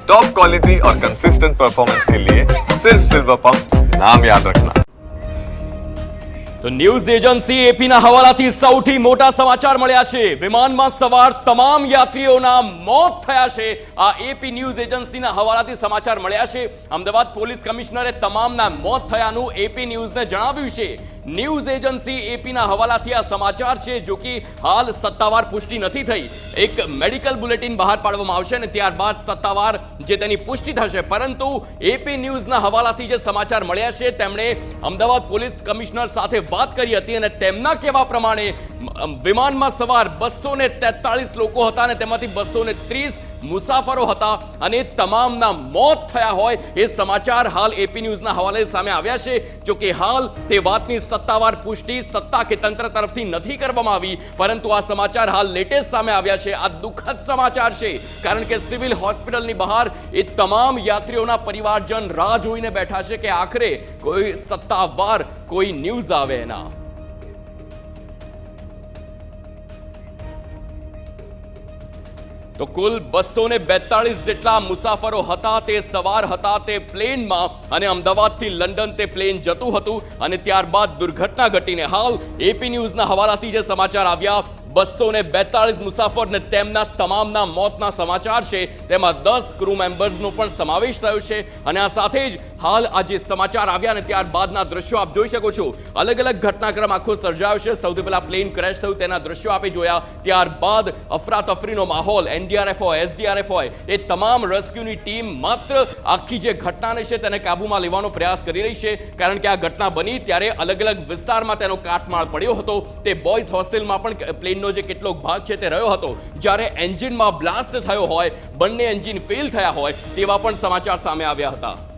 Top quality और consistent performance के लिए सिर्फ सिल्वर पंप नाम याद रखना। તો ન્યૂઝ એજન્સી એપીના હવાલાથી સૌથી મોટા સમાચાર મળ્યા છે। વિમાનમાં સવાર તમામ યાત્રીઓના મોત થયા છે। આ એપી ન્યૂઝ એજન્સીના હવાલાથી સમાચાર મળ્યા છે। અમદાવાદ પોલીસ કમિશનરે તમામના મોત થયાનું એપી ન્યૂઝને જણાવ્યું છે। ન્યૂઝ એજન્સી એપીના હવાલાથી આ સમાચાર છે, જો કે હાલ સત્તાવાર પુષ્ટિ નથી થઈ। એક મેડિકલ બુલેટિન બહાર પાડવામાં આવશે અને ત્યારબાદ સત્તાવાર જે તેની પુષ્ટિ થશે, પરંતુ એપી ન્યૂઝના હવાલાથી જે સમાચાર મળ્યા છે તેમણે અમદાવાદ પોલીસ કમિશનર સાથે વાત કરી હતી અને તેમના કહેવા પ્રમાણે વિમાનમાં સવાર 243 લોકો હતા અને તેમાંથી 230 મુસાફરો હતા અને તમામના મોત થયા હોય એ સમાચાર હાલ એપી ન્યૂઝના હવાલે સામે આવ્યા છે। જો કે હાલ તે વાતની સત્તાવાર પુષ્ટિ સત્તા કે તંત્ર તરફથી નથી કરવામાં આવી, પરંતુ આ સમાચાર હાલ લેટેસ્ટ સામે આવ્યા છે। આ દુઃખદ સમાચાર છે, કારણ કે સિવિલ હોસ્પિટલની બહાર એ તમામ યાત્રીઓના પરિવારજન રાહ જોઈને બેઠા છે કે આખરે કોઈ સત્તાવાર કોઈ ન્યૂઝ આવે એના। તો કુલ 242 જેટલા મુસાફરો હતા, તે સવાર હતા તે પ્લેનમાં અને અમદાવાદથી લંડન તે પ્લેન જતું હતું અને ત્યારબાદ દુર્ઘટના ઘટીને હાલ એપી ન્યૂઝના હવાલાથી જે સમાચાર આવ્યા 242 મુસાફર ને તેમના તમામના મોતના સમાચાર છે। તેમાં 10 ક્રૂ મેમ્બર્સનો પણ સમાવેશ થયો છે અને આ સાથે જ હાલ આ જે સમાચાર આવ્યા અને ત્યારબાદના દ્રશ્યો આપ જોઈ શકો છો। અલગ અલગ ઘટનાક્રમ આખો સર્જાયો છે। સૌથી પહેલા પ્લેન ક્રેશ થયું તેના દ્રશ્યો આપે જોયા, ત્યારબાદ અફરાતફરીનો માહોલ, એનડીઆરએફ હોય, એસડીઆરએફ હોય, એ તમામ રેસ્ક્યુની ટીમ માત્ર આખી જે ઘટનાને છે તેને કાબૂમાં લેવાનો પ્રયાસ કરી રહી છે, કારણ કે આ ઘટના બની ત્યારે અલગ અલગ વિસ્તારમાં તેનો કાટમાળ પડ્યો હતો। તે બોયઝ હોસ્ટેલમાં પણ પ્લેન જે કેટલોક ભાગ છે તે રહ્યો હતો, જ્યારે એન્જિનમાં બ્લાસ્ટ થયો હોય, બંને એન્જિન ફેલ થયા હોય તેવા પણ સમાચાર સામે આવ્યા હતા।